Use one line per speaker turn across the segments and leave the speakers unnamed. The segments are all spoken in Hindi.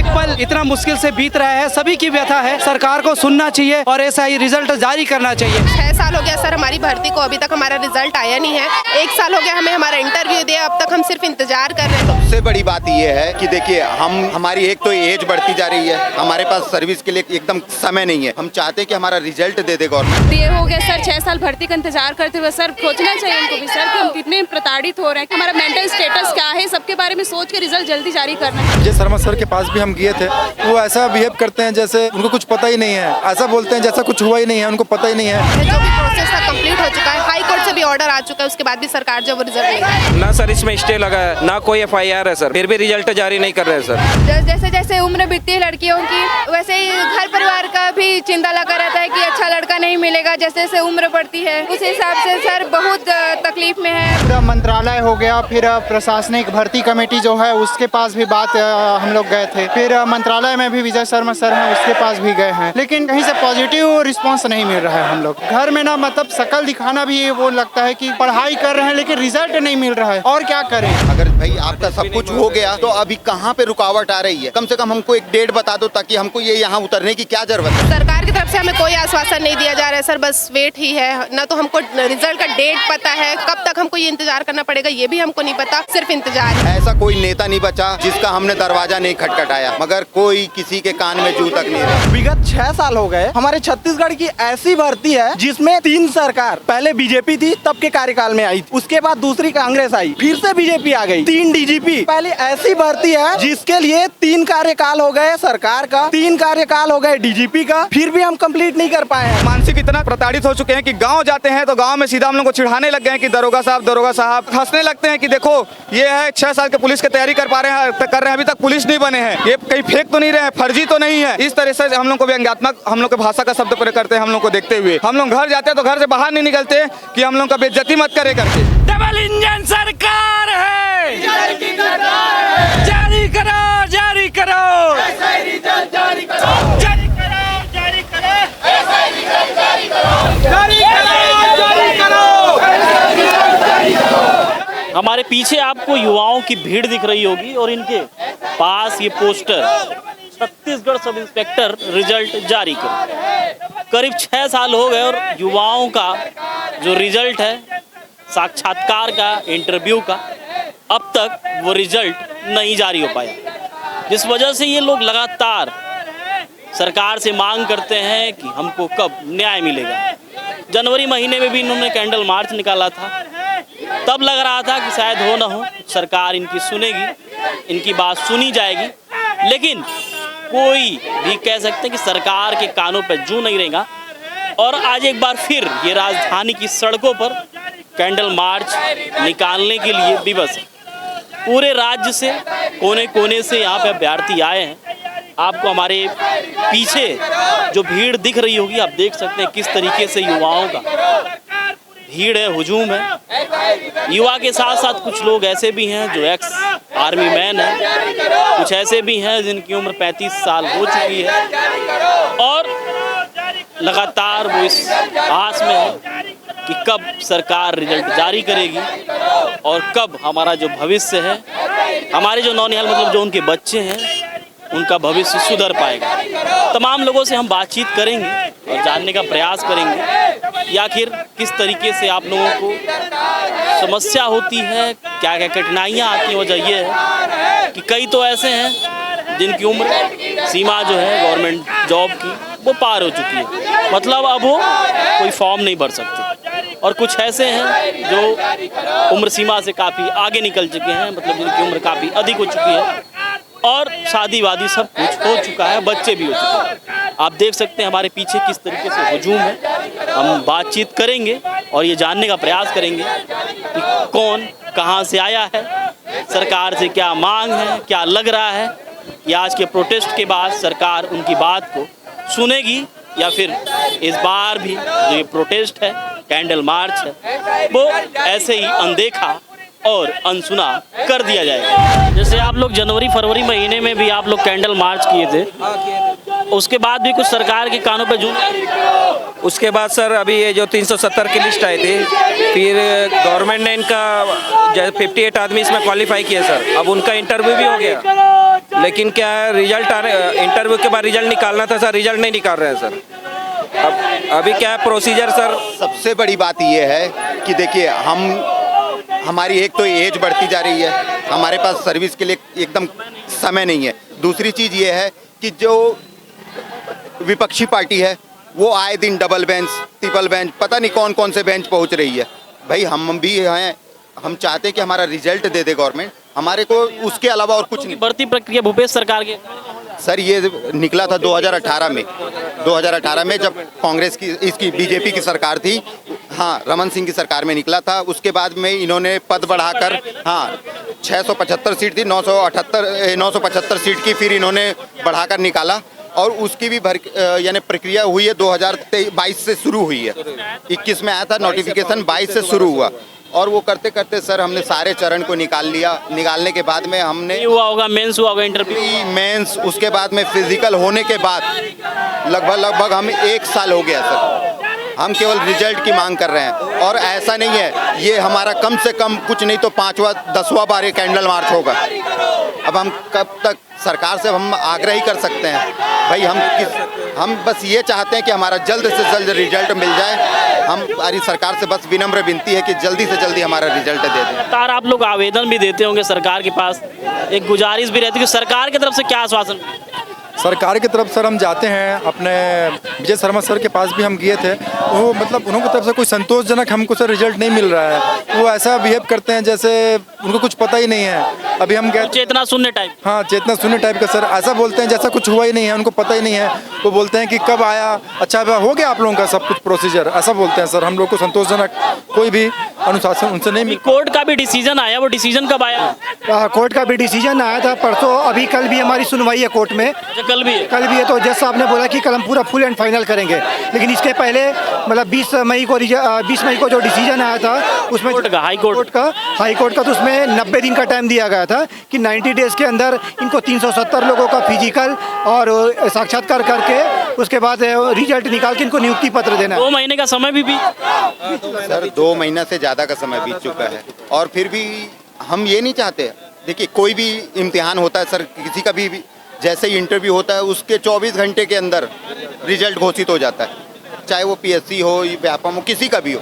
एक पल इतना मुश्किल से बीत रहा है, सभी की व्यथा है, सरकार को सुनना चाहिए और ऐसा ही रिजल्ट जारी करना चाहिए।
6 साल हो गया सर हमारी भर्ती को, अभी तक हमारा रिजल्ट आया नहीं है। 1 साल हो गया हमें हमारा इंटरव्यू दिया, अब तक हम सिर्फ इंतजार कर रहे हैं।
सबसे बड़ी बात ये है कि देखिए हमारी एक तो एज बढ़ती जा रही है, हमारे पास सर्विस के लिए एकदम समय नहीं है। हम चाहते हैं कि हमारा रिजल्ट दे दे गवर्नमेंट।
ये हो गया सर 6 साल भर्ती का इंतजार करते हुए, सर सोचना चाहिए उनको भी सर कि हम कितने प्रताड़ित हो रहे हैं, हमारा मेंटल स्टेटस क्या है, सबके बारे में सोच के रिजल्ट जल्दी जारी करना चाहिए।
विजय शर्मा सर के पास भी हम गए थे, वो ऐसा बिहेव करते हैं जैसे उनको कुछ पता ही नहीं है, ऐसा बोलते हैं जैसा कुछ हुआ ही नहीं है, उनको पता ही नहीं है।
जो भी प्रोसेस था कंप्लीट हो चुका है, हाई कोर्ट से भी ऑर्डर आ चुका है, उसके बाद भी सरकार जो वो रिजल्ट लेगी।
ना सर इसमें स्टे लगा है, ना कोई FIR है सर, फिर भी रिजल्ट जारी नहीं कर रहे हैं सर।
जैसे जैसे उम्र बीतती है लड़कियों की, वैसे ही घर परिवार का भी चिंता लगा रहता है कि अच्छा लड़का नहीं मिलेगा। जैसे जैसे उम्र बढ़ती है उस हिसाब से सर बहुत तकलीफ में है।
पूरा मंत्रालय हो गया, फिर प्रशासनिक भर्ती कमेटी जो है उसके पास भी बात हम लोग गए थे, फिर मंत्रालय में भी विजय शर्मा सर हैं उसके पास भी गए हैं, लेकिन कहीं से पॉजिटिव रिस्पांस नहीं मिल रहा है। हम लोग घर में ना मतलब शकल दिखाना भी वो लगता है कि पढ़ाई कर रहे हैं लेकिन रिजल्ट नहीं मिल रहा है, और क्या करें।
अगर भाई आपका सब कुछ हो गया तो अभी कहाँ पे रुकावट आ रही है? कम से कम हमको एक डेट बता दो ताकि हमको ये यहाँ उतरने की क्या जरूरत है।
सरकार की तरफ से हमें कोई आश्वासन नहीं दिया जा रहा है सर, बस वेट ही है। ना तो हमको रिजल्ट का डेट पता है, कब तक हमको ये इंतजार करना पड़ेगा ये भी हमको नहीं पता, सिर्फ इंतजार है।
ऐसा कोई नेता नहीं बचा जिसका हमने दरवाजा नहीं खटखटाया, मगर कोई किसी के कान में जू तक नहीं रहा।
विगत 6 साल हो गए, हमारे छत्तीसगढ़ की ऐसी भर्ती है जिसमें 3 सरकार, पहले बीजेपी थी तब के कार्यकाल में आई, उसके बाद दूसरी कांग्रेस आई, फिर से बीजेपी आ गई, 3 DGP। पहले ऐसी भर्ती है जिसके लिए 3 कार्यकाल हो गए सरकार का, 3 कार्यकाल हो गए DGP का, फिर भी हम कंप्लीट नहीं कर पाए हैं।
मानसिक इतना प्रताड़ित हो चुके हैं कि गांव जाते हैं तो गांव में सीधा हम लोग को चिढ़ाने लग गए हैं कि दरोगा साहब, हंसने लगते हैं कि देखो ये है 6 साल के पुलिस की तैयारी कर रहे हैं, अभी तक पुलिस नहीं बने हैं, ये कहीं फेंक तो नहीं रहे हैं, फर्जी तो नहीं है। इस तरह से हम लोग को व्यंग्यात्मक हम लोग के भाषा का शब्द प्रयोग करते हैं। हम लोग को देखते हुए हम लोग घर जाते हैं तो घर से बाहर नहीं निकलते कि हम लोग का बेइज्जती मत करे करके।
डबल इंजन सरकार है, जारी करो, जारी करो, जारी करो, जारी करो।
हमारे पीछे आपको युवाओं की भीड़ दिख रही होगी और इनके पास ये poster Chhattisgarh sub inspector result जारी करो। करीब 6 साल हो गए और युवाओं का जो रिजल्ट है साक्षात्कार का, इंटरव्यू का, अब तक वो रिजल्ट नहीं जारी हो पाया, जिस वजह से ये लोग लगातार सरकार से मांग करते हैं कि हमको कब न्याय मिलेगा। जनवरी महीने में भी इन्होंने कैंडल मार्च निकाला था, तब लग रहा था कि शायद हो न हो सरकार इनकी सुनेगी, इनकी बात सुनी जाएगी, लेकिन कोई भी कह सकते हैं कि सरकार के कानों पर जू नहीं रहेगा। और आज एक बार फिर ये राजधानी की सड़कों पर कैंडल मार्च निकालने के लिए विवश है। पूरे राज्य से कोने कोने से यहाँ पे अभ्यर्थी आए हैं। आपको हमारे पीछे जो भीड़ दिख रही होगी, आप देख सकते हैं किस तरीके से युवाओं का भीड़ है, हुजूम है। युवा के साथ साथ कुछ लोग ऐसे भी हैं जो एक्स आर्मी मैन हैं, कुछ ऐसे भी हैं जिनकी उम्र 35 साल हो चुकी है और लगातार वो इस आस में है कि कब सरकार रिजल्ट जारी करेगी और कब हमारा जो भविष्य है, हमारे जो नौनिहाल मतलब जो उनके बच्चे हैं, उनका भविष्य सुधर पाएगा। तमाम लोगों से हम बातचीत करेंगे और जानने का प्रयास करेंगे या आखिर किस तरीके से आप लोगों को समस्या होती है, क्या क्या कठिनाइयाँ आती हैं। वजह ये है कि कई तो ऐसे हैं जिनकी उम्र सीमा जो है गवर्नमेंट जॉब की वो पार हो चुकी है, मतलब अब वो कोई फॉर्म नहीं भर सकते, और कुछ ऐसे हैं जो उम्र सीमा से काफ़ी आगे निकल चुके हैं, मतलब जिनकी उम्र काफ़ी अधिक हो चुकी है और शादी वादी सब कुछ हो चुका है, बच्चे भी हो चुके हैं। आप देख सकते हैं हमारे पीछे किस तरीके से हुजूम है। हम बातचीत करेंगे और ये जानने का प्रयास करेंगे कि कौन कहां से आया है, सरकार से क्या मांग है, क्या लग रहा है कि आज के प्रोटेस्ट के बाद सरकार उनकी बात को सुनेगी या फिर इस बार भी जो ये प्रोटेस्ट है, कैंडल मार्च है, वो ऐसे ही अनदेखा और अनसुना कर दिया जाएगा। जैसे आप लोग जनवरी फरवरी महीने में भी आप लोग कैंडल मार्च किए थे, उसके बाद भी कुछ सरकार के कानों पे जू।
उसके बाद सर अभी ये जो 370 की लिस्ट आई थी, फिर गवर्नमेंट ने इनका 58 आदमी इसमें क्वालिफाई किए सर, अब उनका इंटरव्यू भी हो गया,
लेकिन क्या है रिजल्ट आने इंटरव्यू के बाद रिजल्ट निकालना था सर, रिजल्ट नहीं निकाल रहे हैं सर। अब अभी क्या है प्रोसीजर सर?
सबसे बड़ी बात ये है कि देखिए हमारी एक तो एज बढ़ती जा रही है, हमारे पास सर्विस के लिए एकदम समय नहीं है। दूसरी चीज़ ये है कि जो विपक्षी पार्टी है वो आए दिन डबल बेंच, ट्रिपल बेंच, पता नहीं कौन कौन से बेंच पहुंच रही है। भाई हम भी हैं, हम चाहते हैं कि हमारा रिजल्ट दे दे गवर्नमेंट, हमारे को उसके अलावा और कुछ नहीं।
भर्ती प्रक्रिया भूपेश सरकार के
सर ये निकला था 2018 में, 2018 में जब कांग्रेस की इसकी बीजेपी की सरकार थी, हाँ रमन सिंह की सरकार में निकला था। उसके बाद में इन्होंने पद बढ़ाकर, हाँ 675 सीट थी, 975 सीट की फिर इन्होंने बढ़ाकर निकाला और उसकी भी यानी प्रक्रिया हुई है 2022 से शुरू हुई है। 21 में आया था नोटिफिकेशन, 22 से शुरू हुआ और वो करते करते सर हमने सारे चरण को निकाल लिया। निकालने के बाद में हमने
हुआ होगा, मेंस हुआ होगा, इंटरव्यू
मेंस, उसके बाद में फिजिकल होने के बाद लगभग हम 1 साल हो गया सर। हम केवल रिजल्ट की मांग कर रहे हैं और ऐसा नहीं है, ये हमारा कम से कम कुछ नहीं तो 5वां 10वां बार ये कैंडल मार्च होगा। अब हम कब तक सरकार से हम आग्रह ही कर सकते हैं भाई, हम बस ये चाहते हैं कि हमारा जल्द से जल्द रिजल्ट मिल जाए। हमारी सरकार से बस विनम्र विनती है कि जल्दी से जल्दी हमारा रिजल्ट दे दें।
लगातार आप लोग आवेदन भी देते होंगे सरकार के पास, एक गुजारिश भी रहती है कि सरकार की तरफ से क्या आश्वासन?
सरकार की तरफ सर हम जाते हैं, अपने विजय शर्मा सर के पास भी हम गए थे, वो मतलब उन्होंने तरफ से कोई संतोषजनक हमको सर रिजल्ट नहीं मिल रहा है। वो ऐसा बिहेव करते हैं जैसे उनको कुछ पता ही नहीं है। अभी हम गए
चेतना शून्य टाइप,
हाँ चेतना शून्य टाइप का सर, ऐसा बोलते हैं जैसा कुछ हुआ ही नहीं है, उनको पता ही नहीं है। वो बोलते हैं कि कब आया, अच्छा हो गया आप लोगों का सब कुछ प्रोसीजर, ऐसा बोलते हैं सर। हम लोग को संतोषजनक कोई भी अनुशासन उनसे नहीं मिल।
कोर्ट का भी डिसीजन आया, वो डिसीजन कब आया?
कोर्ट का भी डिसीजन आया था परसों, अभी कल भी हमारी सुनवाई है कोर्ट में।
कल भी
है तो जज साहब ने बोला कि कल हम पूरा फुल एंड फाइनल करेंगे, लेकिन इसके पहले मतलब 20 मई को जो डिसीजन आया था उसमें हाई कोर्ट का तो उसमें 90 दिन का टाइम दिया गया था कि 90 डेज के अंदर इनको 370 लोगों का फिजिकल और साक्षात्कार करके उसके बाद रिजल्ट निकाल के इनको नियुक्ति पत्र देना।
2 महीने का समय भी
सर 2 महीना से ज़्यादा का समय बीत चुका है और फिर भी हम ये नहीं चाहते। देखिए कोई भी इम्तिहान होता है सर, किसी का भी जैसे ही इंटरव्यू होता है उसके 24 घंटे के अंदर रिजल्ट घोषित हो जाता है, चाहे वो पीएससी हो, व्यापम हो, किसी का भी हो,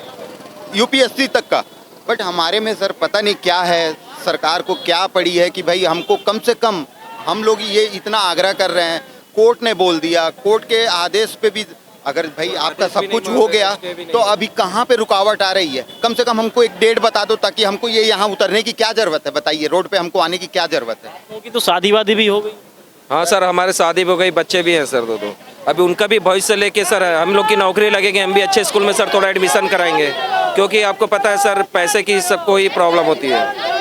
यूपीएससी तक का। बट हमारे में सर पता नहीं क्या है, सरकार को क्या पड़ी है कि भाई हमको कम से कम, हम लोग ये इतना आग्रह कर रहे हैं, कोर्ट ने बोल दिया, कोर्ट के आदेश पे भी अगर भाई आपका सब कुछ हो गया तो अभी कहाँ पे रुकावट आ रही है? कम से कम हमको एक डेट बता दो ताकि हमको ये यहाँ उतरने की क्या ज़रूरत है, बताइए रोड पे हमको आने की क्या ज़रूरत है?
क्योंकि तो शादी वादी भी हो गई।
हाँ सर हमारे शादी हो गई, बच्चे भी हैं सर 2 अभी उनका भी भविष्य लेके सर हम लोग की नौकरी लगेगी, हम भी अच्छे स्कूल में सर थोड़ा एडमिशन कराएंगे, क्योंकि आपको पता है सर पैसे की सबको ही प्रॉब्लम होती है।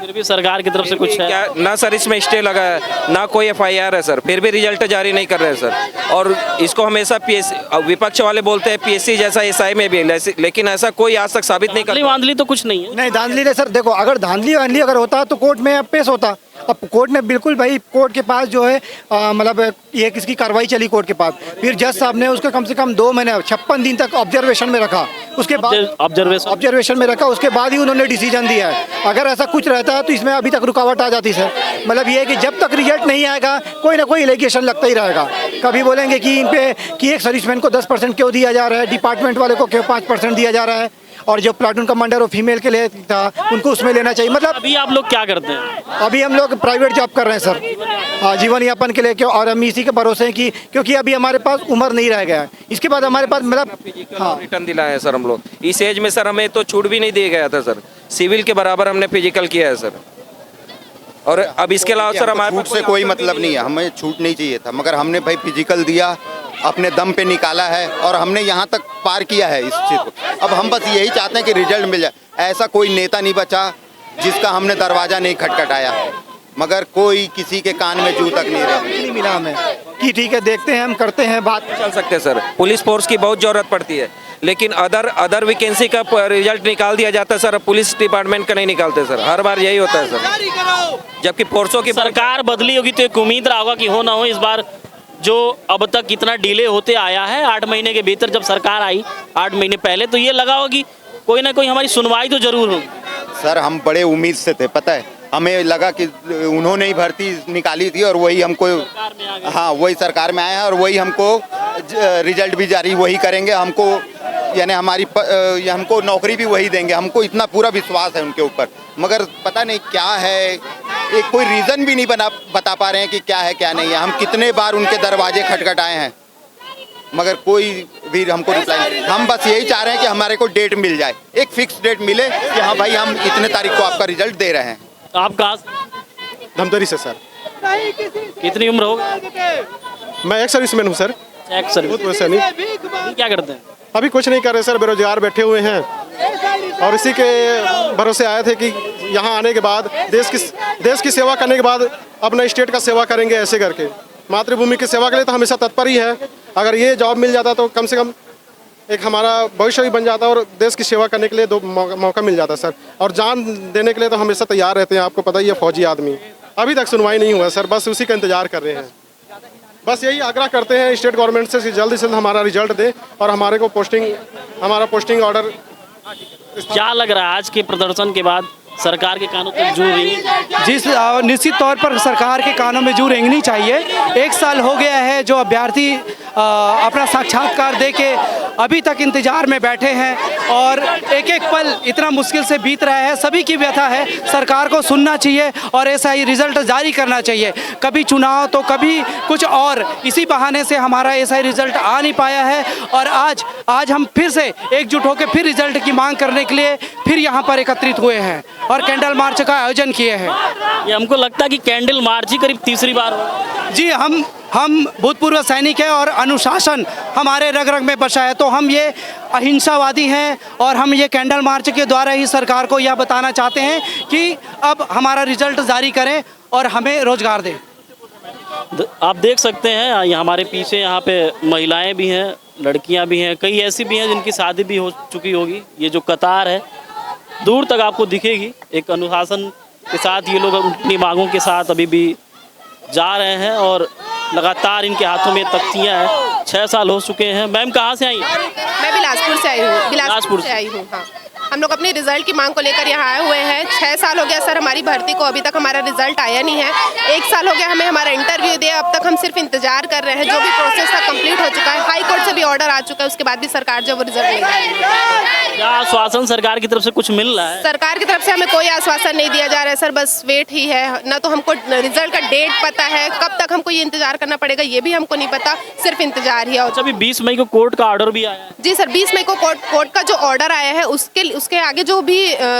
फिर भी सरकार की तरफ से कुछ है
क्या ना सर, इसमें स्टे लगा है ना कोई FIR है सर, फिर भी रिजल्ट जारी नहीं कर रहे हैं सर। और इसको हमेशा PSC विपक्ष वाले बोलते हैं PSC जैसा SI में भी, लेकिन ऐसा कोई आज तक साबित नहीं कर।
धांधली तो कुछ नहीं है।
नहीं धांधली नहीं सर, देखो अगर धांधली वांधली अगर होता तो कोर्ट में पेश होता। अब कोर्ट ने बिल्कुल भाई, कोर्ट के पास जो है मतलब ये किसकी कार्रवाई चली कोर्ट के पास, फिर जज साहब ने उसको कम से कम 2 महीने 56 दिन तक ऑब्जर्वेशन में रखा, उसके बाद ऑब्जर्वेशन में रखा, उसके बाद ही उन्होंने डिसीजन दिया है। अगर ऐसा कुछ रहता है तो इसमें अभी तक रुकावट आ जाती सर। मतलब ये है कि जब तक रिजल्ट नहीं आएगा कोई ना कोई एलिगेशन लगता ही रहेगा। कभी बोलेंगे कि इन पे कि एक सर्विसमैन को 10% क्यों दिया जा रहा है, डिपार्टमेंट वाले को क्यों 5% दिया जा रहा है, और जो प्लाटून कमांडर और फीमेल के लिए था उनको उसमें लेना चाहिए। मतलब
अभी आप लोग क्या करते हैं?
अभी हम लोग प्राइवेट जॉब कर रहे हैं सर, हाँ जीवन यापन के लिए क्यों, और हम इसी के भरोसे हैं कि क्योंकि अभी हमारे पास उम्र नहीं रह गया है, इसके बाद हमारे पास मतलब
हाँ रिटर्न दिलाया है सर हम लोग। इस एज में सर हमें तो छूट भी नहीं दिया गया था सर, सिविल के बराबर हमने फिजिकल किया है सर। और अब इसके अलावा सर हमारे
छूट से कोई मतलब नहीं है, हमें छूट नहीं चाहिए था, मगर हमने भाई फिजिकल दिया, अपने दम पे निकाला है और हमने यहाँ तक पार किया है इस चीज़ को। अब हम बस यही चाहते हैं कि रिजल्ट मिल जाए। ऐसा कोई नेता नहीं बचा जिसका हमने दरवाज़ा नहीं खटखटाया, मगर कोई किसी के कान में जू तक नहीं
मिला हमें कि ठीक है देखते हैं, हम करते हैं बात।
चल सकते हैं सर, पुलिस फोर्स की बहुत ज़रूरत पड़ती है, लेकिन अदर वैकेंसी का रिजल्ट निकाल दिया जाता है सर, पुलिस डिपार्टमेंट का नहीं निकालते सर, हर बार यही होता है सर। जबकि फोर्सों की
सरकार बदली होगी तो एक उम्मीद रहा होगा कि हो ना हो, इस बार जो अब तक कितना डिले होते आया है 8 महीने के भीतर जब सरकार आई 8 महीने पहले, तो ये लगा होगा कि कोई ना कोई हमारी सुनवाई तो जरूर होगी।
सर हम बड़े उम्मीद से थे, पता है हमें लगा कि उन्होंने ही भर्ती निकाली थी और वही हमको, हाँ वही सरकार में आए हैं और वही हमको रिजल्ट भी जारी वही करेंगे, हमको यानी हमको नौकरी भी वही देंगे, हमको इतना पूरा विश्वास है उनके ऊपर। मगर पता नहीं क्या है, एक कोई रीज़न भी नहीं बता पा रहे हैं कि क्या है क्या नहीं है। हम कितने बार उनके दरवाजे खटखटाए हैं मगर कोई भी हमको रिप्लाई नहीं। हम बस यही चाह रहे हैं कि हमारे को डेट मिल जाए, एक फिक्स डेट मिले कि हाँ भाई हम इतने तारीख को आपका रिजल्ट दे रहे हैं।
आप कहाँ से?
धमतरी से सर।
कितनी उम्र होगी?
मैं एक सर्विसमैन हूँ सर।
एक सर्विस।
बहुत वैसे नहीं।
अभी क्या करते हैं?
अभी कुछ नहीं कर रहे सर, बेरोजगार बैठे हुए हैं और इसी के भरोसे आए थे कि यहाँ आने के बाद देश की सेवा करने के बाद अपना स्टेट का सेवा करेंगे, ऐसे करके मातृभूमि की सेवा के लिए तो हमेशा तत्पर ही है। अगर ये जॉब मिल जाता तो कम से कम एक हमारा भविष्य भी बन जाता और देश की सेवा करने के लिए दो मौका मिल जाता सर। और जान देने के लिए तो हमेशा तैयार रहते हैं, आपको पता ही है फौजी आदमी। अभी तक सुनवाई नहीं हुआ सर, बस उसी का इंतजार कर रहे हैं। बस यही आग्रह करते हैं स्टेट गवर्नमेंट से कि जल्दी से हमारा रिजल्ट दे और हमारे को हमारा पोस्टिंग ऑर्डर।
क्या लग रहा है आज के प्रदर्शन के बाद सरकार के कानों तक जू रेंगनी?
जिस निश्चित तौर पर सरकार के कानों में जू रेंगनी चाहिए। एक साल हो गया है जो अभ्यर्थी अपना साक्षात्कार देके अभी तक इंतजार में बैठे हैं और एक एक पल इतना मुश्किल से बीत रहा है। सभी की व्यथा है, सरकार को सुनना चाहिए और ऐसा ही रिजल्ट जारी करना चाहिए। कभी चुनाव तो कभी कुछ और, इसी बहाने से हमारा ऐसा ही रिजल्ट आ नहीं पाया है और आज हम फिर से एकजुट होकर फिर रिजल्ट की मांग करने के लिए फिर यहाँ पर एकत्रित हुए हैं और कैंडल मार्च का आयोजन किए हैं।
ये हमको लगता है कि कैंडल मार्च ही करीब तीसरी बार हो।
जी, हम भूतपूर्व सैनिक हैं और अनुशासन हमारे रग रग में बसा है, तो हम ये अहिंसावादी हैं और हम ये कैंडल मार्च के द्वारा ही सरकार को यह बताना चाहते हैं कि अब हमारा रिजल्ट जारी करें और हमें रोजगार दें।
आप देख सकते हैं ये हमारे पीछे यहाँ पे महिलाएं भी हैं, लड़कियां भी हैं, कई ऐसी भी हैं जिनकी शादी भी हो चुकी होगी। ये जो कतार है दूर तक आपको दिखेगी, एक अनुशासन के साथ ये लोग अपनी मांगों के साथ अभी भी जा रहे हैं और लगातार इनके हाथों में तख्तियाँ हैं। 6 साल हो चुके हैं। मैम कहाँ से आई?
मैं बिलासपुर से आई हूँ। बिलासपुर से आई हूँ, हाँ। हम लोग अपने रिजल्ट की मांग को लेकर यहाँ आए हुए हैं। 6 साल हो गया सर हमारी भर्ती को, अभी तक हमारा रिजल्ट आया नहीं है। 1 साल हो गया हमें हमारा इंटरव्यू दिया, अब तक हम सिर्फ इंतजार कर रहे हैं। जो भी प्रोसेस था कंप्लीट हो चुका है, हाई कोर्ट से भी ऑर्डर आ चुका है, उसके बाद भी सरकार जो वो रिजल्ट नहीं देगी।
क्या आश्वासन सरकार की तरफ से कुछ मिल रहा है?
सरकार की तरफ से हमें कोई आश्वासन नहीं दिया जा रहा है सर, बस वेट ही है। ना तो हमको रिजल्ट का डेट पता है, कब तक हमको ये इंतजार करना पड़ेगा ये भी हमको नहीं पता, सिर्फ इंतजार ही है।
अभी 20 मई को कोर्ट का ऑर्डर भी आया है।
जी सर, 20 मई को कोर्ट का जो ऑर्डर आया है उसके आगे जो भी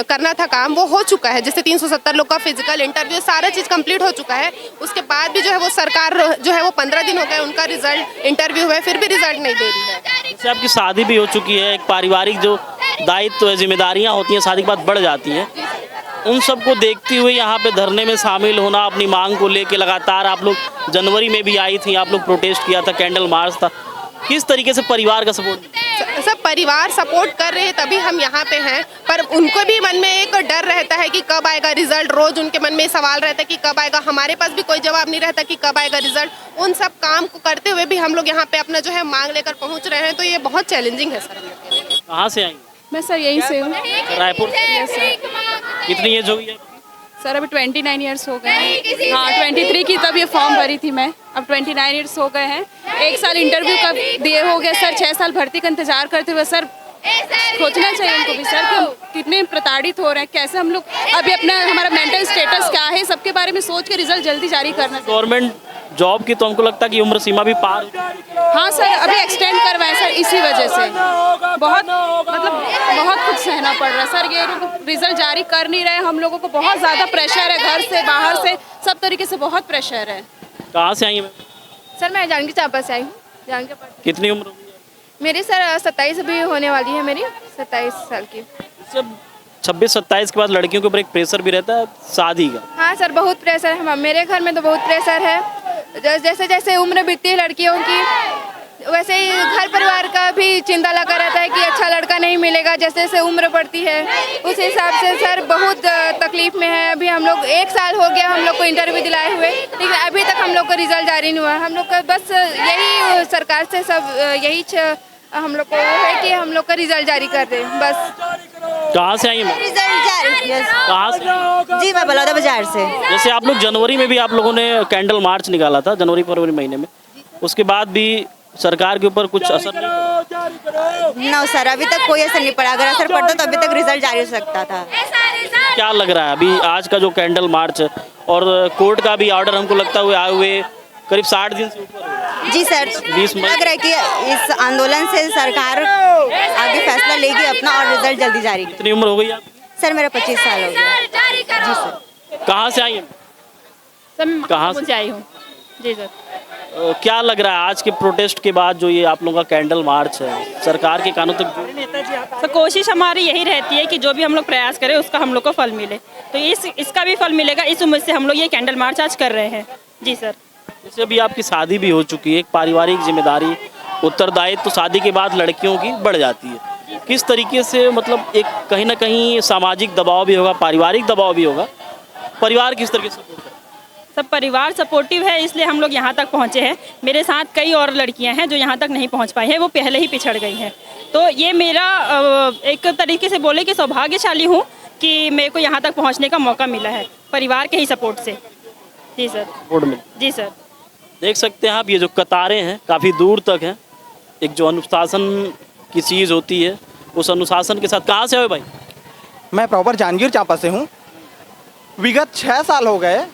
करना था काम वो हो चुका है। जैसे 370 लोग का फिजिकल इंटरव्यू सारा चीज़ कंप्लीट हो चुका है। उसके बाद भी जो है वो सरकार जो है वो 15 दिन हो गए उनका रिजल्ट इंटरव्यू हुआ है, फिर भी रिजल्ट नहीं दे रही है।
जैसे आपकी शादी भी हो चुकी है, एक पारिवारिक जो दायित्व जिम्मेदारियां होती हैं शादी के बाद बढ़ जाती हैं, उन सबको देखते हुए यहाँ पे धरने में शामिल होना, अपनी मांग को लेके लगातार आप लोग जनवरी में भी आई थी, आप लोग प्रोटेस्ट किया था, कैंडल मार्च था, किस तरीके से परिवार का सपोर्ट?
सब परिवार सपोर्ट कर रहे हैं तभी हम यहाँ पे हैं, पर उनको भी मन में एक डर रहता है कि कब आएगा रिजल्ट। रोज उनके मन में सवाल रहता है कि कब आएगा, हमारे पास भी कोई जवाब नहीं रहता कि कब आएगा रिजल्ट। उन सब काम को करते हुए भी हम लोग यहाँ पे अपना जो है मांग लेकर पहुँच रहे हैं, तो ये बहुत चैलेंजिंग है सर।
कहाँ से आई?
मैं सर यहीं से हूँ,
रायपुर। कितनी एज हो गई है
सर? अभी 29 ईयर्स हो गए हैं। हाँ, 23 की तब ये फॉर्म भरी थी मैं, अब 29 ईयर्स हो गए हैं। 1 साल इंटरव्यू का दिए हो गए सर, 6 साल भर्ती का इंतजार करते हुए सर। सोचना चाहिए उनको भी सर कि हम कितने प्रताड़ित हो रहे हैं, कैसे हम लोग अभी अपना हमारा मेंटल स्टेटस क्या है, सबके बारे में सोच के रिजल्ट जल्दी जारी करना।
गवर्नमेंट जॉब की तो हमको लगता है कि उम्र सीमा भी पार।
हाँ सर, अभी एक्सटेंड करवाएं सर, इसी वजह से बहुत कुछ सहना पड़ रहा है सर। ये रिजल्ट जारी कर नहीं रहे, हम लोगों को बहुत ज़्यादा प्रेशर है, घर से बाहर से सब तरीके से बहुत प्रेशर है।
कहाँ से आई हैं?
सर मैं जांजगीर चांपा से आई हूँ।
कितनी उम्र होगी
मेरी सर? 27 अभी होने वाली है मेरी, 27 साल की।
जब 26-27 के बाद लड़कियों के ऊपर एक प्रेशर भी रहता है शादी का।
हाँ सर, बहुत प्रेशर है, मेरे घर में तो बहुत प्रेशर है। जैसे जैसे उम्र बीतती है लड़कियों की, वैसे ही घर परिवार का भी चिंता लगा रहता है कि अच्छा लड़का नहीं मिलेगा। जैसे जैसे उम्र बढ़ती है उस हिसाब से सर बहुत तकलीफ में है। अभी हम लोग 1 साल हो गया हम लोग को इंटरव्यू दिलाए हुए, लेकिन अभी तक हम लोग को रिजल्ट जारी नहीं हुआ। हम लोग का बस यही सरकार से सब यही हम लोग को है कि हम लोग का रिजल्ट जारी कर दें बस।
कहाँ से आई हैं?
रिजल्ट
कहाँ से?
जी मैं बलौदा बाजार से।
जैसे आप लोग जनवरी में भी आप लोगों ने कैंडल मार्च निकाला था, जनवरी फरवरी महीने में, उसके बाद भी सरकार के ऊपर कुछ असर नहीं पड़ा?
नो सर, अभी तक कोई असर नहीं पड़ा। अगर असर पड़ता तो अभी तक रिजल्ट जारी हो सकता था।
क्या लग रहा है अभी आज का जो कैंडल मार्च है और कोर्ट का भी ऑर्डर हमको लगता हुए आए हुए करीब 60 दिन से ऊपर हो गया।
जी सर,
20 मई
लग रहा है कि इस आंदोलन से सरकार आगे फैसला लेगी अपना और रिजल्ट जल्दी जारी करेगी।
कितनी उम्र हो गई आपकी?
सर मेरा 25 साल हो गया। जी सर।
कहाँ से आई हैं?
सर
कहाँ से
आई हूँ? जी सर।
क्या लग रहा है आज के प्रोटेस्ट के बाद जो ये आप लोगों का कैंडल मार्च है सरकार के कानून तक?
सर कोशिश हमारी यही रहती है कि जो भी हम लोग प्रयास करें उसका हम लोग को फल मिले, तो इसका भी फल मिलेगा। इस उम्मीद से हम लोग ये कैंडल मार्च आज कर रहे हैं। जी सर।
जैसे अभी आपकी शादी भी हो चुकी है, एक पारिवारिक जिम्मेदारी उत्तरदायित्व तो शादी के बाद लड़कियों की बढ़ जाती है। किस तरीके से मतलब एक कहीं ना कहीं सामाजिक दबाव भी होगा, पारिवारिक दबाव भी होगा, परिवार किस तरीके से?
सब परिवार सपोर्टिव है, इसलिए हम लोग यहाँ तक पहुँचे हैं। मेरे साथ कई और लड़कियाँ हैं जो यहाँ तक नहीं पहुँच पाई हैं, वो पहले ही पिछड़ गई हैं। तो ये मेरा एक तरीके से बोले कि सौभाग्यशाली हूँ कि मेरे को यहाँ तक पहुँचने का मौका मिला है परिवार के ही सपोर्ट से। जी सर।
सपोर्ट मिल।
जी सर।
देख सकते हैं आप, ये जो कतारें हैं काफ़ी दूर तक हैं। एक जो अनुशासन की चीज़ होती है उस अनुशासन के साथ। कहाँ से हो भाई?
मैं प्रॉपर जांजगीर चांपा से हूँ। विगत 6 साल हो गए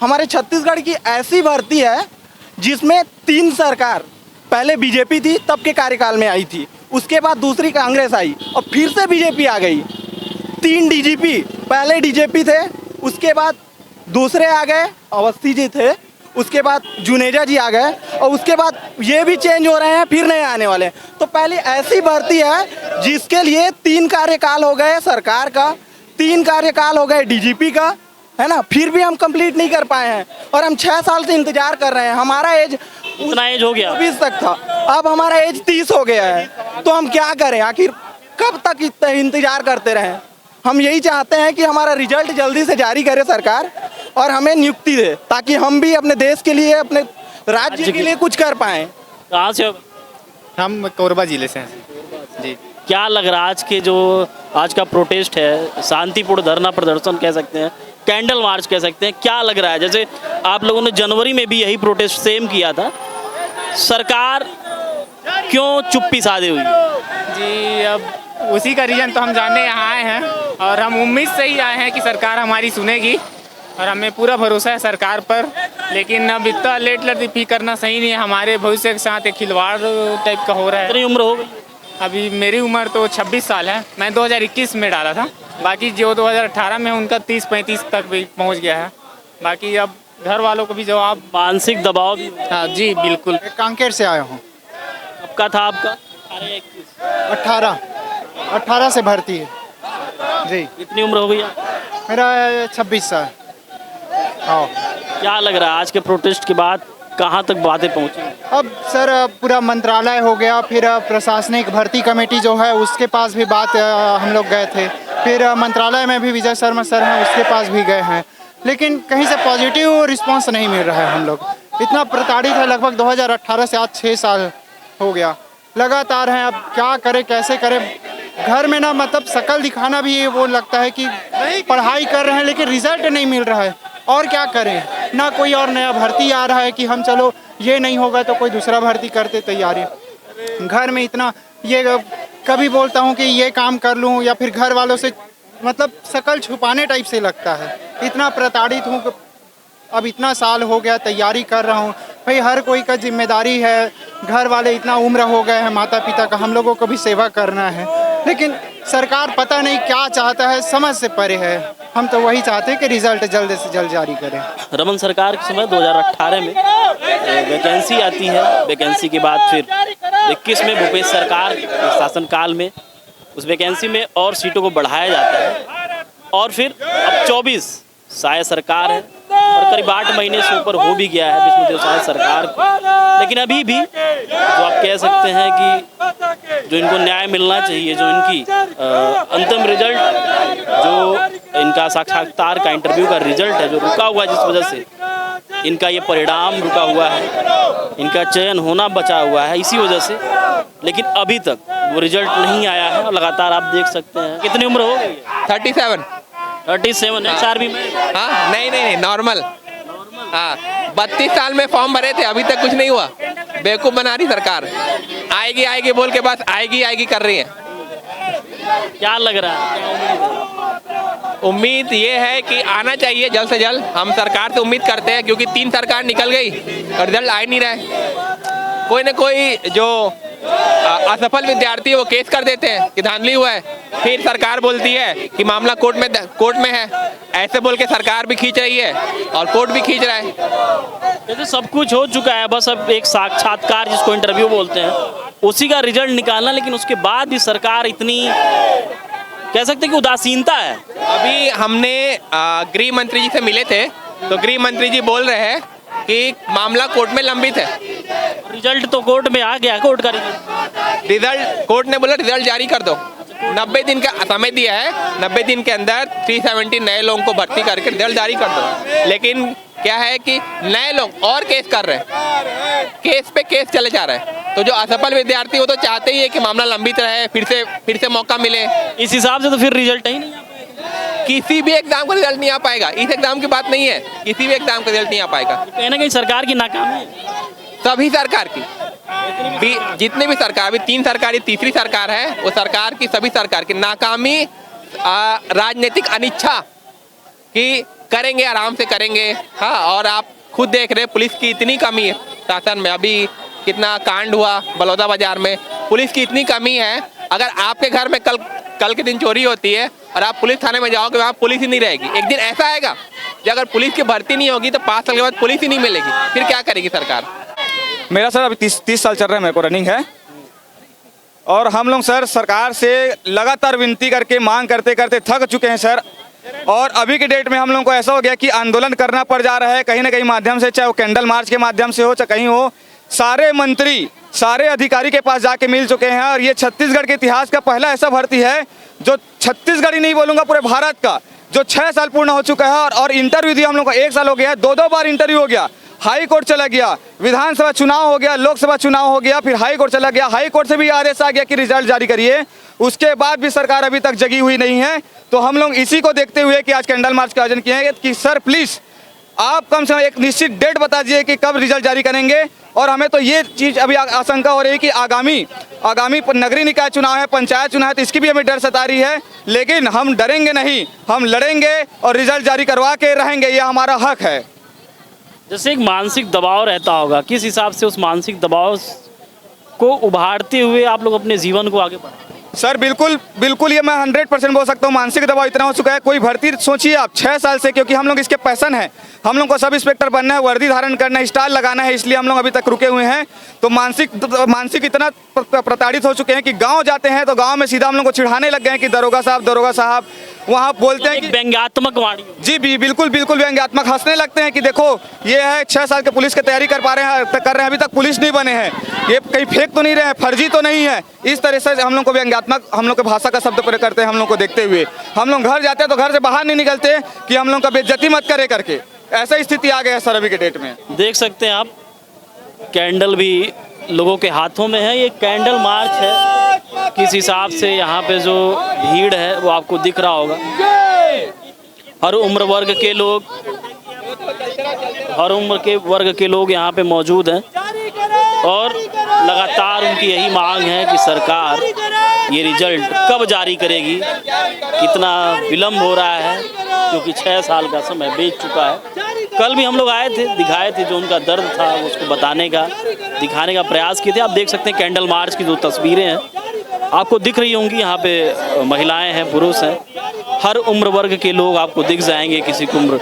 हमारे छत्तीसगढ़ की ऐसी भर्ती है जिसमें 3 सरकार, पहले बीजेपी थी तब के कार्यकाल में आई थी, उसके बाद दूसरी कांग्रेस आई और फिर से बीजेपी आ गई। 3 डीजीपी, पहले डीजीपी थे, उसके बाद दूसरे आ गए, अवस्थी जी थे, उसके बाद जुनेजा जी आ गए और उसके बाद ये भी चेंज हो रहे हैं, फिर नए आने वाले हैं। तो पहले ऐसी भर्ती है जिसके लिए 3 कार्यकाल हो गए सरकार का, 3 कार्यकाल हो गए डीजीपी का, है ना, फिर भी हम कंप्लीट नहीं कर पाए हैं और हम 6 साल से इंतजार कर रहे हैं। हमारा एज
उतना एज हो गया,
20 तक था, अब हमारा एज 30 हो गया है। तो हम क्या करें, आखिर कब तक इतना इंतजार करते रहें? हम यही चाहते हैं कि हमारा रिजल्ट जल्दी से जारी करे सरकार और हमें नियुक्ति दे, ताकि हम भी अपने देश के लिए, अपने राज्य के लिए कुछ कर पाएं।
कहाँ से हो?
हम कोरबा जिले से हैं जी।
क्या लग रहा है आज का प्रोटेस्ट है, शांतिपूर्ण धरना प्रदर्शन कह सकते हैं, कैंडल मार्च कह सकते हैं, क्या लग रहा है? जैसे आप लोगों ने जनवरी में भी यही प्रोटेस्ट सेम किया था, सरकार क्यों चुप्पी साधे हुई?
जी अब उसी का रीज़न तो हम जानने यहाँ आए हैं और हम उम्मीद से ही आए हैं कि सरकार हमारी सुनेगी और हमें पूरा भरोसा है सरकार पर। लेकिन अब इतना लेट लतीफ़ी करना सही नहीं है, हमारे भविष्य के साथ एक खिलवाड़ टाइप का हो रहा है।
कितनी उम्र हो गई?
अभी मेरी उम्र तो 26 साल है, मैं 2021 में डाला था, बाकी जो 2018 में उनका 30-35 तक भी पहुंच गया है। बाकी अब घर वालों को भी जवाब,
मानसिक दबाव भी।
हाँ जी बिल्कुल।
कांकेर से आया हूँ।
कब का था आपका?
18 से भर्ती है जी।
कितनी उम्र हो गई?
मेरा 26 साल। हाँ।
क्या लग रहा है आज के प्रोटेस्ट के बाद कहाँ तक बातें पहुँची?
अब सर पूरा मंत्रालय हो गया, फिर प्रशासनिक भर्ती कमेटी जो है उसके पास भी बात हम लोग गए थे, फिर मंत्रालय में भी विजय शर्मा सर हैं उसके पास भी गए हैं, लेकिन कहीं से पॉजिटिव रिस्पांस नहीं मिल रहा है। हम लोग इतना प्रताड़ित है, लगभग 2018 से आज 6 साल हो गया लगातार हैं। अब क्या करें, कैसे करें? घर में ना मतलब शकल दिखाना भी वो लगता है कि पढ़ाई कर रहे हैं लेकिन रिजल्ट नहीं मिल रहा है, और क्या करें? ना कोई और नया भर्ती आ रहा है कि हम चलो ये नहीं होगा तो कोई दूसरा भर्ती करते तैयारी। घर में इतना ये कभी बोलता हूँ कि ये काम कर लूँ या फिर घर वालों से मतलब शकल छुपाने टाइप से लगता है। इतना प्रताड़ित हूँ कि अब इतना साल हो गया तैयारी कर रहा हूँ। भाई हर कोई का जिम्मेदारी है, घर वाले इतना उम्र हो गए हैं, माता पिता का, हम लोगों को भी सेवा करना है, लेकिन सरकार पता नहीं क्या चाहता है, समझ से परे है। हम तो वही चाहते हैं कि रिजल्ट जल्द से जल्द जारी करें।
रमन सरकार के समय 2018 में वैकेंसी आती है, वैकेंसी के बाद फिर 21 में भूपेश सरकार के शासनकाल में उस वैकेंसी में और सीटों को बढ़ाया जाता है और फिर अब 24 साय सरकार है और करीब 8 महीने से ऊपर हो भी गया है विष्णुदेव साय सरकार को। लेकिन अभी भी जो आप कह सकते हैं कि जो इनको न्याय मिलना चाहिए, जो इनकी अंतिम रिजल्ट, जो इनका साक्षात्कार का इंटरव्यू का रिजल्ट है जो रुका हुआ है, जिस वजह से इनका ये परिणाम रुका हुआ है, इनका चयन होना बचा हुआ है इसी वजह से, लेकिन अभी तक वो रिजल्ट नहीं आया है और लगातार आप देख सकते हैं। कितनी उम्र हो गई?
37।
37 है SRB में?
हाँ नहीं नॉर्मल। हाँ 32 साल में फॉर्म भरे थे, अभी तक कुछ नहीं हुआ। बेवकूफ़ बना रही सरकार, आएगी बोल के बस आएगी कर रही है।
क्या लग रहा है?
उम्मीद ये है कि आना चाहिए जल्द से जल्द। हम सरकार से उम्मीद करते हैं क्योंकि 3 सरकार निकल गई और रिजल्ट आ ही नहीं रहा। कोई ना कोई जो असफल विद्यार्थी है वो केस कर देते हैं कि धांधली हुआ है, फिर सरकार बोलती है कि मामला कोर्ट में है। ऐसे बोल के सरकार भी खींच रही है और कोर्ट भी खींच रहा है।
जैसे सब कुछ हो चुका है, बस अब एक साक्षात्कार जिसको इंटरव्यू बोलते हैं उसी का रिजल्ट निकालना, लेकिन उसके बाद भी सरकार इतनी कह सकते हैं कि उदासीनता है।
अभी हमने गृह मंत्री जी से मिले थे तो गृह मंत्री जी बोल रहे हैं कि मामला कोर्ट में लंबित है।
रिजल्ट तो कोर्ट में आ गया, कोर्ट का
रिजल्ट कोर्ट ने बोला रिजल्ट जारी कर दो। 90 दिन का समय दिया है, 90 दिन के अंदर 370 नए लोगों को भर्ती करके रिजल्ट जारी कर दो। लेकिन क्या है कि नए लोग और केस कर रहे हैं, केस पे केस चले जा रहे हैं। तो जो असफल विद्यार्थी वो तो चाहते ही है कि मामला लंबित रहे, फिर से मौका मिले।
इस हिसाब से तो फिर रिजल्ट ही नहीं,
किसी भी एग्जाम का रिजल्ट नहीं आ पाएगा। इस एग्जाम की बात नहीं है, किसी भी एग्जाम का रिजल्ट नहीं आ पाएगा।
कहीं ना कहीं सरकार की नाकामी है,
सभी सरकार की, जितने भी सरकार, अभी 3 सरकार, तीसरी सरकार है, वो सरकार की, सभी सरकार की नाकामी, राजनीतिक अनिच्छा कि करेंगे, आराम से करेंगे। हाँ, और आप खुद देख रहे पुलिस की इतनी कमी है शासन में। अभी कितना कांड हुआ बलौदा बाजार में, पुलिस की इतनी कमी है। अगर आपके घर में कल के दिन चोरी होती है और आप पुलिस थाने में जाओगे, वहाँ पुलिस ही नहीं रहेगी। एक दिन ऐसा आएगा कि अगर पुलिस की भर्ती नहीं होगी तो 5 साल के बाद पुलिस ही नहीं मिलेगी, फिर क्या करेगी सरकार?
मेरा सर अभी 30 साल चल रहा है, मेरे को रनिंग है। और हम लोग सर सरकार से लगातार विनती करके मांग करते करते थक चुके हैं सर। और अभी के डेट में हम लोगों को ऐसा हो गया कि आंदोलन करना पड़ जा रहा है कहीं ना कहीं माध्यम से, चाहे वो कैंडल मार्च के माध्यम से हो चाहे कहीं हो। सारे मंत्री, सारे अधिकारी के पास जाके मिल चुके हैं। और ये छत्तीसगढ़ के इतिहास का पहला ऐसा भर्ती है जो छत्तीसगढ़ ही नहीं बोलूँगा, पूरे भारत का, जो 6 साल पूर्ण हो चुका है। और इंटरव्यू दिया हम लोग को 1 साल हो गया, 2 बार इंटरव्यू हो गया, हाई कोर्ट चला गया, विधानसभा चुनाव हो गया, लोकसभा चुनाव हो गया, फिर हाई कोर्ट चला गया, हाई कोर्ट से भी आदेश आ गया कि रिजल्ट जारी करिए। उसके बाद भी सरकार अभी तक जगी हुई नहीं है। तो हम लोग इसी को देखते हुए कि आज कैंडल मार्च का आयोजन किया है कि सर प्लीज़ आप कम से कम एक निश्चित डेट बता दीजिए कि कब रिजल्ट जारी करेंगे। और हमें तो ये चीज़ अभी आशंका हो रही है कि आगामी नगरीय निकाय चुनाव है, पंचायत चुनाव है, तो इसकी भी हमें डर सता रही है। लेकिन हम डरेंगे नहीं, हम लड़ेंगे और रिजल्ट जारी करवा के रहेंगे, ये हमारा हक है।
जैसे एक मानसिक दबाव रहता होगा, किस हिसाब से उस मानसिक दबाव को उभारते हुए आप लोग अपने जीवन को आगे बढ़ाएं?
सर बिल्कुल ये मैं 100% बोल सकता हूँ। मानसिक दबाव इतना हो चुका है, कोई भर्ती सोचिए आप 6 साल से, क्योंकि हम लोग इसके पैशन है, हम लोग को सब इंस्पेक्टर बनना है, वर्दी धारण करना है, स्टार लगाना है, इसलिए हम लोग अभी तक रुके हुए हैं। तो मानसिक इतना प्रताड़ित हो चुके हैं कि गांव जाते हैं तो गांव में सीधा हम लोग को चिढ़ाने लग गए हैं कि दरोगा साहब। वहाँ बोलते हैं कि
व्यंग्यात्मक वाणी।
जी बिल्कुल व्यंग्यात्मक, हंसने लगते हैं कि देखो ये है 6 साल के पुलिस की तैयारी कर रहे हैं, अभी तक पुलिस नहीं बने हैं, ये कहीं फेक तो नहीं रहे हैं, फर्जी तो नहीं है। इस तरह से हम लोग को व्यंग्यात्मक, हम लोग के भाषा का शब्द प्रयोग करते हैं। हम लोग को देखते हुए हम लोग घर जाते हैं तो घर से बाहर नहीं निकलते कि हम लोग का बेइज्जती मत करे करके। ऐसा स्थिति आ गया है सर अभी के डेट में।
देख सकते हैं आप, कैंडल भी लोगों के हाथों में है। ये कैंडल मार्च है, किस हिसाब से यहाँ पे जो भीड़ है वो आपको दिख रहा होगा। हर उम्र वर्ग के लोग यहाँ पे मौजूद हैं और लगातार उनकी यही मांग है कि सरकार ये रिजल्ट कब जारी करेगी। कितना विलम्ब हो रहा है क्योंकि 6 साल का समय बीत चुका है। कल भी हम लोग आए थे, दिखाए थे जो उनका दर्द था उसको बताने का, दिखाने का प्रयास किए थे। आप देख सकते हैं कैंडल मार्च की जो तस्वीरें हैं आपको दिख रही होंगी। यहाँ पे महिलाएं हैं, पुरुष हैं, हर उम्र वर्ग के लोग आपको दिख जाएंगे। किसी की उम्र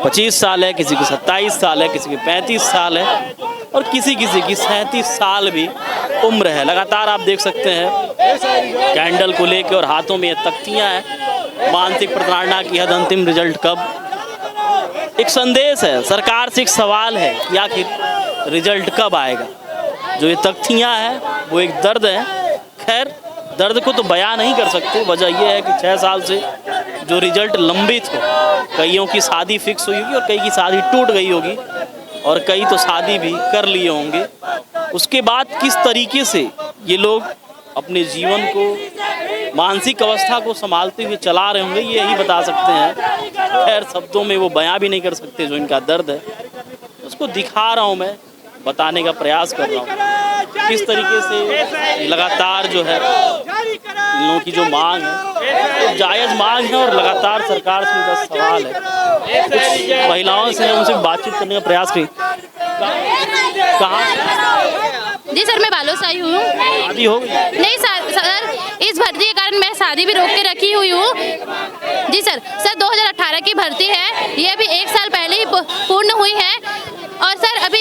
25 साल है, किसी की 27 साल है, किसी की 35 साल है और किसी की 37 साल भी उम्र है। लगातार आप देख सकते हैं कैंडल को लेकर और हाथों में ये तख्तियाँ हैं। मानसिक प्रताड़ना की हद, अंतिम रिजल्ट कब। एक संदेश है, सरकार से एक सवाल है कि आखिर रिजल्ट कब आएगा। जो ये तख्तियाँ हैं वो एक दर्द है। खैर दर्द को तो बयां नहीं कर सकते। वजह यह है कि 6 साल से जो रिजल्ट लंबित हो, कईयों की शादी फिक्स हुई होगी और कई की शादी टूट गई होगी और कई तो शादी भी कर लिए होंगे। उसके बाद किस तरीके से ये लोग अपने जीवन को मानसिक अवस्था को संभालते हुए चला रहे होंगे, ये यही बता सकते हैं। खैर शब्दों में वो बयां भी नहीं कर सकते जो इनका दर्द है, उसको दिखा रहा हूँ मैं, बताने का प्रयास कर रहा हूँ किस तरीके से लगातार जो है इन लोगों की जो मांग है, जायज़ मांग है और लगातार सरकार से उनका सवाल है। कुछ महिलाओं से उनसे बातचीत करने का प्रयास करें। कहाँ
जी सर, मैं बालों से आई हूँ।
शादी हो गई?
नहीं सर, इस भर्ती के कारण मैं शादी भी रोक के रखी हुई हूँ। जी सर, 2018 की भर्ती है, ये अभी 1 साल पहले ही पूर्ण हुई है। और सर अभी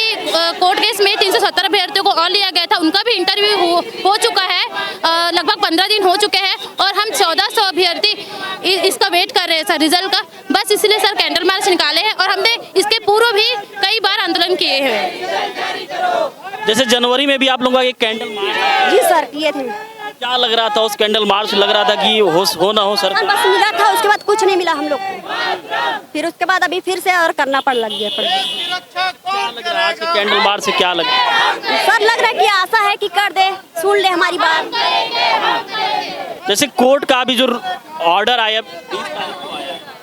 कोर्ट केस में 370 अभ्यर्थियों को और लिया गया था, उनका भी इंटरव्यू हो चुका है, लगभग 15 दिन हो चुके हैं और हम 1400 अभ्यर्थी इसका वेट कर रहे हैं सर रिजल्ट का। बस इसलिए सर कैंडल मार्च निकाले हैं और हमने इसके पूर्व भी कई बार आंदोलन किए हैं।
जैसे जनवरी में भी आप लोगों का एक कैंडल मार्च
जी सर किए थे।
क्या लग रहा था उस कैंडल मार्च? लग रहा था कि हो ना हो सर,
बस मिला था, उसके बाद कुछ नहीं मिला हम लोग को। फिर उसके बाद अभी फिर से और करना पड़ लग गया।
क्या लग रहा है आज के कैंडल मार्च से? क्या लग रहा है
सर? लग रहा है कि आशा है कि कर दे, सुन ले हमारी बात।
जैसे कोर्ट का भी जो ऑर्डर आया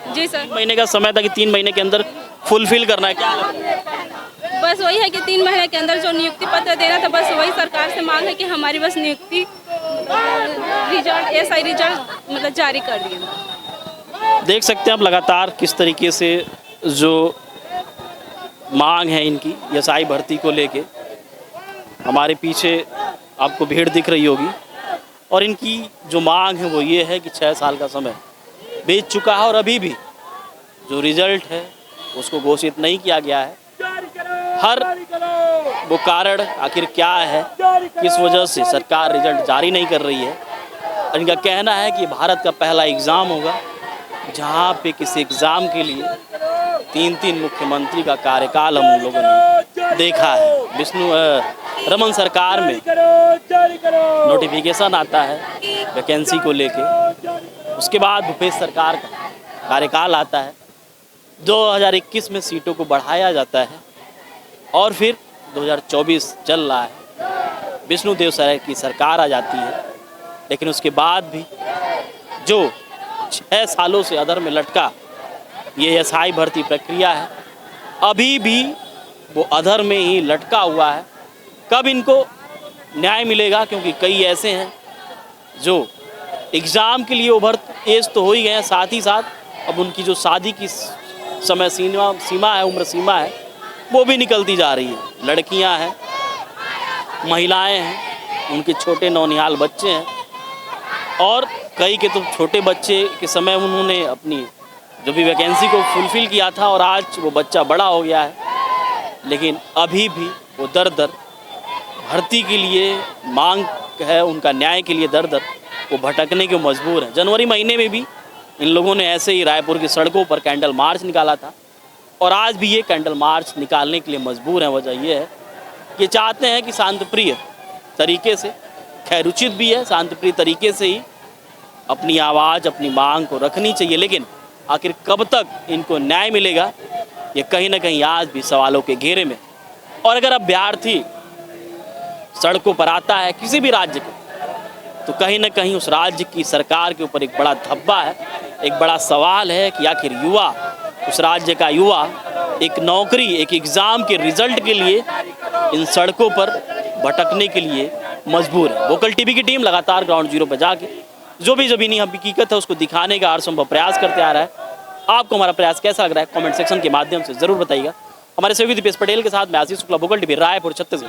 जी सर,
3 महीने का समय था कि 3 महीने के अंदर फुलफिल करना है, क्या लग रहा है?
बस वही है कि 3 महीने के अंदर जो नियुक्ति पत्र देना था, बस वही सरकार से मांग है कि हमारी बस नियुक्ति रिजल्ट एसआई रिजल्ट मतलब जारी कर दिए।
देख सकते हैं आप लगातार किस तरीके से जो मांग है इनकी एसआई भर्ती को लेके, हमारे पीछे आपको भीड़ दिख रही होगी और इनकी जो मांग है वो ये है कि 6 साल का समय बीत चुका है और अभी भी जो रिजल्ट है उसको घोषित नहीं किया गया है। हर वो कारण आखिर क्या है, किस वजह से सरकार रिजल्ट जारी नहीं कर रही है। और इनका कहना है कि भारत का पहला एग्ज़ाम होगा जहाँ पे किसी एग्ज़ाम के लिए 3-3 मुख्यमंत्री का कार्यकाल हम लोगों ने देखा है। रमन सरकार में नोटिफिकेशन आता है वैकेंसी को लेके, उसके बाद भूपेश सरकार का कार्यकाल आता है, 2021 में सीटों को बढ़ाया जाता है और फिर 2024 चल रहा है, विष्णुदेव साय की सरकार आ जाती है। लेकिन उसके बाद भी जो 6 सालों से अधर में लटका ये एसआई भर्ती प्रक्रिया है, अभी भी वो अधर में ही लटका हुआ है। कब इनको न्याय मिलेगा? क्योंकि कई ऐसे हैं जो एग्ज़ाम के लिए ओवर एज तो हो ही गए हैं, साथ ही साथ अब उनकी जो शादी की समय सीमा है, उम्र सीमा है, वो भी निकलती जा रही है। लड़कियां हैं, महिलाएं हैं, उनके छोटे नौनिहाल बच्चे हैं और कई के तो छोटे बच्चे के समय उन्होंने अपनी जो भी वैकेंसी को फुलफ़िल किया था और आज वो बच्चा बड़ा हो गया है, लेकिन अभी भी वो दर दर भर्ती के लिए मांग है, उनका न्याय के लिए दर दर वो भटकने के मजबूर हैं। जनवरी महीने में भी इन लोगों ने ऐसे ही रायपुर की सड़कों पर कैंडल मार्च निकाला था और आज भी ये कैंडल मार्च निकालने के लिए मजबूर हैं। वजह ये है कि चाहते हैं कि शांतिप्रिय तरीके से, खैर उचित भी है, शांतिप्रिय तरीके से ही अपनी आवाज़, अपनी मांग को रखनी चाहिए। लेकिन आखिर कब तक इनको न्याय मिलेगा, ये कहीं ना कहीं आज भी सवालों के घेरे में। और अगर अभ्यर्थी सड़कों पर आता है किसी भी राज्य को, तो कहीं ना कहीं उस राज्य की सरकार के ऊपर एक बड़ा धब्बा है, एक बड़ा सवाल है कि आखिर युवा, उस राज्य का युवा एक नौकरी, एक एग्ज़ाम के रिजल्ट के लिए इन सड़कों पर भटकने के लिए मजबूर है। वोकल टीवी की टीम लगातार ग्राउंड जीरो पर जाके जो भी ज़मीनी हकीकत है उसको दिखाने का हर संभव प्रयास करते आ रहा है। आपको हमारा प्रयास कैसा लग रहा है कमेंट सेक्शन के माध्यम से ज़रूर बताइएगा। हमारे सहयोगी दीपेश पटेल के साथ मैं आशीष शुक्ला, वोकल टीवी, रायपुर, छत्तीसगढ़।